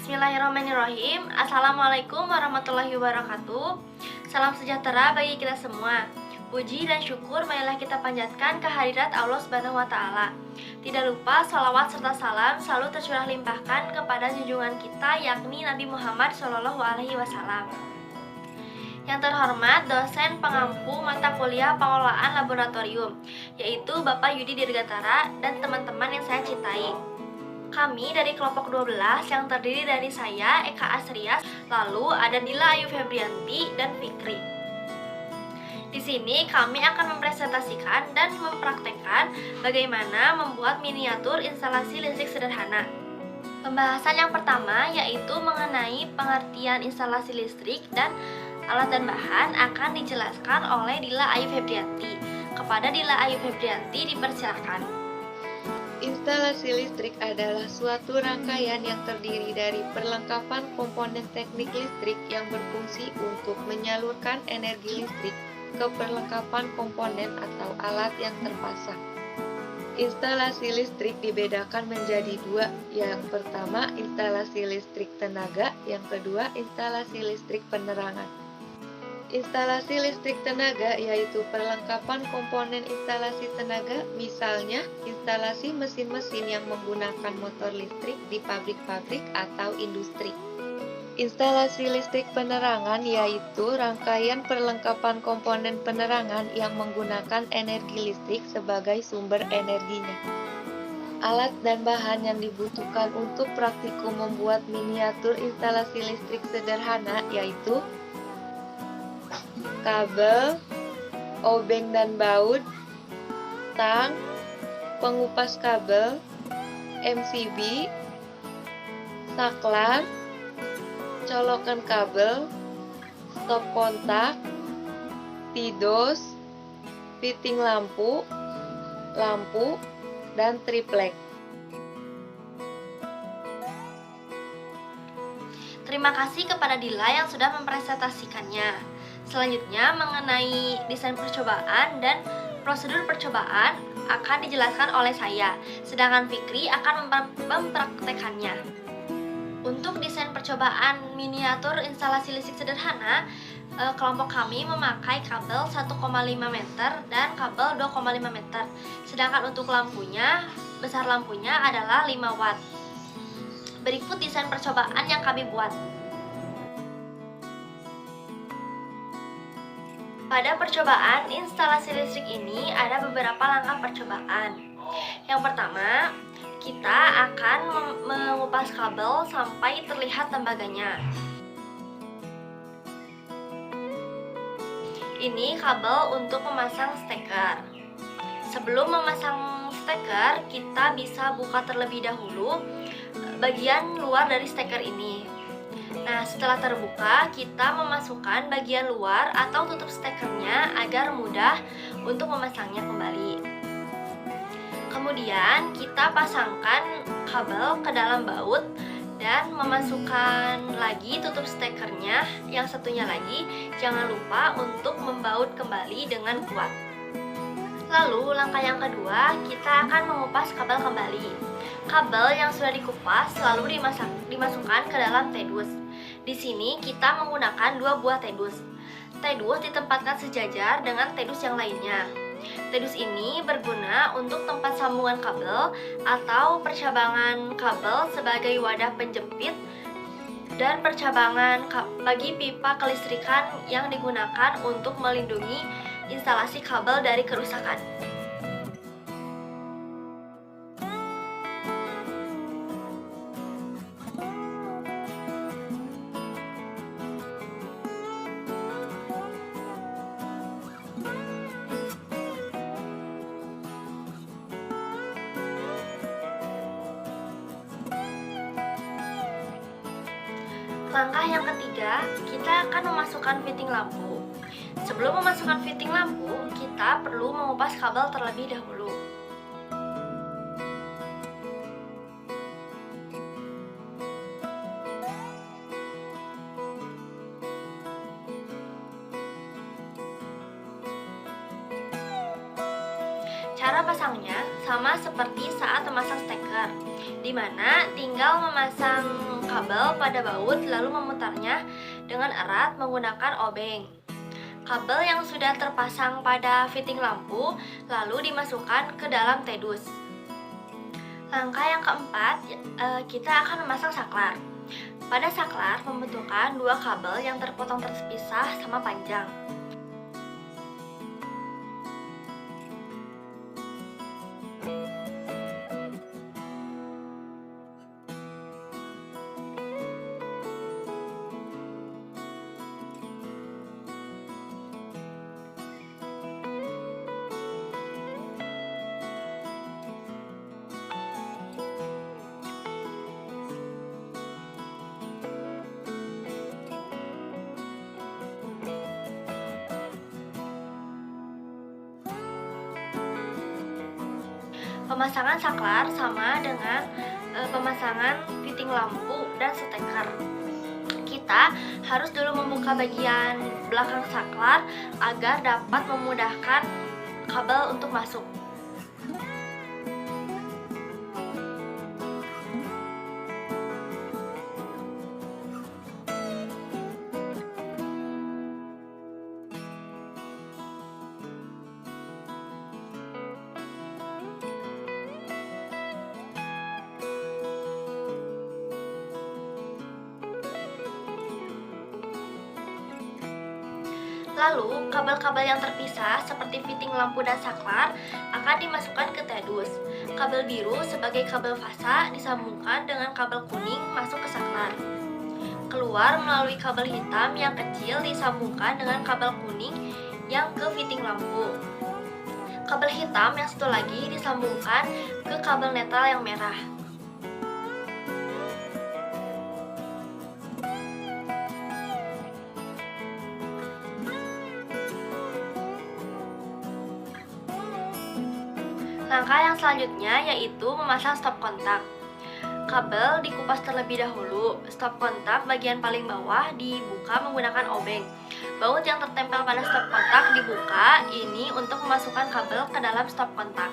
Bismillahirrahmanirrahim. Assalamualaikum warahmatullahi wabarakatuh. Salam sejahtera bagi kita semua. Puji dan syukur marilah kita panjatkan kehadirat Allah Subhanahu wa Ta'ala. Tidak lupa salawat serta salam selalu tercurah limpahkan kepada junjungan kita, yakni Nabi Muhammad SAW. Yang terhormat dosen pengampu mata kuliah pengelolaan laboratorium, yaitu Bapak Yudi Dirgatara dan teman-teman yang saya cintai. Kami dari kelompok 12 yang terdiri dari saya, Eka Asrias, lalu ada Dila Ayu Febrianti dan Fikri. Di sini kami akan mempresentasikan dan mempraktekkan bagaimana membuat miniatur instalasi listrik sederhana. Pembahasan yang pertama yaitu mengenai pengertian instalasi listrik dan alat dan bahan akan dijelaskan oleh Dila Ayu Febrianti. Kepada Dila Ayu Febrianti dipersilakan. Instalasi listrik adalah suatu rangkaian yang terdiri dari perlengkapan komponen teknik listrik yang berfungsi untuk menyalurkan energi listrik ke perlengkapan komponen atau alat yang terpasang. Instalasi listrik dibedakan menjadi dua. Yang pertama, instalasi listrik tenaga, yang kedua, instalasi listrik penerangan. Instalasi listrik tenaga yaitu perlengkapan komponen instalasi tenaga, misalnya instalasi mesin-mesin yang menggunakan motor listrik di pabrik-pabrik atau industri. Instalasi listrik penerangan yaitu rangkaian perlengkapan komponen penerangan yang menggunakan energi listrik sebagai sumber energinya. Alat dan bahan yang dibutuhkan untuk praktikum membuat miniatur instalasi listrik sederhana yaitu kabel, obeng dan baut, tang, pengupas kabel, MCB, saklar, colokan kabel, stop kontak, tidos, fitting lampu, dan triplek. Terima kasih kepada Dila yang sudah mempresentasikannya. Selanjutnya mengenai desain percobaan dan prosedur percobaan akan dijelaskan oleh saya, sedangkan Fikri akan mempraktekannya. Untuk desain percobaan miniatur instalasi listrik sederhana, kelompok kami memakai kabel 1,5 meter dan kabel 2,5 meter. Sedangkan untuk lampunya, besar lampunya adalah 5 watt. Berikut desain percobaan yang kami buat. Pada percobaan instalasi listrik ini ada beberapa langkah percobaan. Yang pertama, kita akan mengupas kabel sampai terlihat tembaganya. Ini kabel untuk memasang steker. Sebelum memasang steker, kita bisa buka terlebih dahulu bagian luar dari steker ini. Nah, setelah terbuka, kita memasukkan bagian luar atau tutup stekernya agar mudah untuk memasangnya kembali. Kemudian, kita pasangkan kabel ke dalam baut dan memasukkan lagi tutup stekernya. Yang satunya lagi, jangan lupa untuk membaut kembali dengan kuat. Lalu, langkah yang kedua, kita akan mengupas kabel kembali. Kabel yang sudah dikupas selalu dimasukkan ke dalam tedus. Di sini kita menggunakan 2 buah tedus. Tedus ditempatkan sejajar dengan tedus yang lainnya. Tedus ini berguna untuk tempat sambungan kabel atau percabangan kabel sebagai wadah penjepit dan percabangan bagi pipa kelistrikan yang digunakan untuk melindungi instalasi kabel dari kerusakan. Langkah yang ketiga, kita akan memasukkan fitting lampu. Sebelum memasukkan fitting lampu, kita perlu mengupas kabel terlebih dahulu. Cara pasangnya sama seperti saat memasang steker. di mana tinggal memasang kabel pada baut lalu memutarnya dengan erat menggunakan obeng. Kabel yang sudah terpasang pada fitting lampu lalu dimasukkan ke dalam tedus. Langkah yang keempat, kita akan memasang saklar. Pada saklar membutuhkan dua kabel yang terpotong terpisah sama panjang. Pemasangan saklar sama dengan pemasangan fitting lampu dan steker. Kita harus dulu membuka bagian belakang saklar agar dapat memudahkan kabel untuk masuk. Lalu, kabel-kabel yang terpisah seperti fitting lampu dan saklar akan dimasukkan ke tedus. Kabel biru sebagai kabel fasa disambungkan dengan kabel kuning masuk ke saklar. Keluar melalui kabel hitam yang kecil disambungkan dengan kabel kuning yang ke fitting lampu. Kabel hitam yang satu lagi disambungkan ke kabel netral yang merah. Langkah yang selanjutnya yaitu memasang stop kontak. Kabel dikupas terlebih dahulu. Stop kontak bagian paling bawah dibuka menggunakan obeng. Baut yang tertempel pada stop kontak dibuka, ini untuk memasukkan kabel ke dalam stop kontak.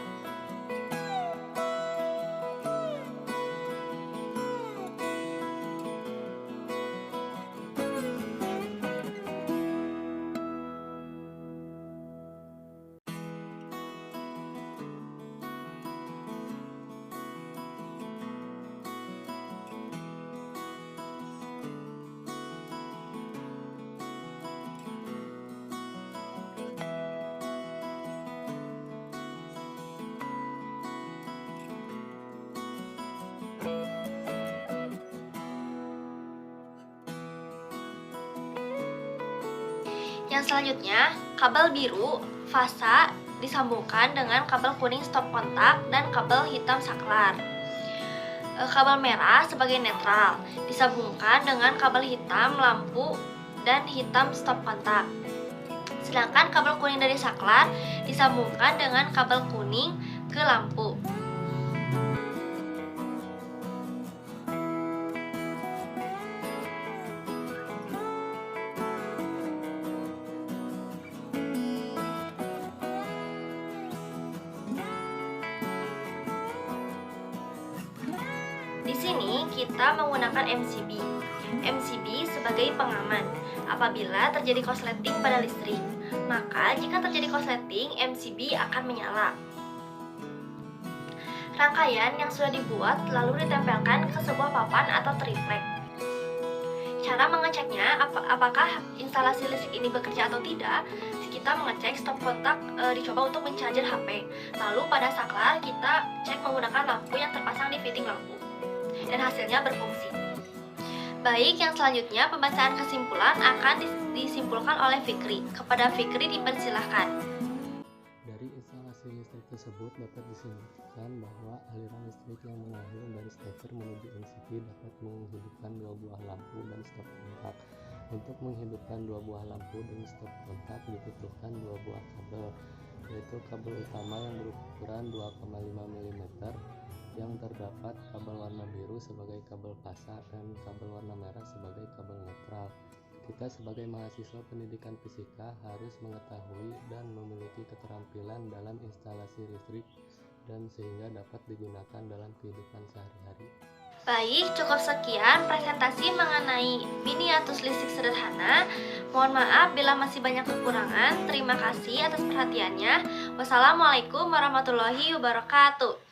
Yang selanjutnya, kabel biru fasa disambungkan dengan kabel kuning stop kontak dan kabel hitam saklar. Kabel merah sebagai netral disambungkan dengan kabel hitam lampu dan hitam stop kontak. Sedangkan kabel kuning dari saklar disambungkan dengan kabel kuning ke lampu. Di sini kita menggunakan MCB. MCB sebagai pengaman. Apabila terjadi korsleting pada listrik, maka jika terjadi korsleting, MCB akan menyala. Rangkaian yang sudah dibuat lalu ditempelkan ke sebuah papan atau triplek. Cara mengeceknya apakah instalasi listrik ini bekerja atau tidak, kita mengecek stop kontak dicoba untuk mencarger HP. Lalu pada saklar kita cek menggunakan lampu yang terpasang di fitting lampu. Dan hasilnya berfungsi. Baik, yang selanjutnya pembacaan kesimpulan akan disimpulkan oleh Fikri. Kepada Fikri dipersilahkan. Dari instalasi listrik tersebut dapat disimpulkan bahwa aliran listrik yang mengalir dari steker menuju MCB dapat menghidupkan dua buah lampu dan stop kontak. Untuk menghidupkan dua buah lampu dan stop kontak dibutuhkan dua buah kabel, yaitu kabel utama yang berukuran 2,5 mm yang terdapat kabel warna biru sebagai kabel fasa dan kabel warna merah sebagai kabel netral. Kita sebagai mahasiswa pendidikan fisika harus mengetahui dan memiliki keterampilan dalam instalasi listrik dan sehingga dapat digunakan dalam kehidupan sehari-hari. Baik, cukup sekian presentasi mengenai miniatus listrik sederhana. Mohon maaf bila masih banyak kekurangan. Terima kasih atas perhatiannya. Wassalamualaikum warahmatullahi wabarakatuh.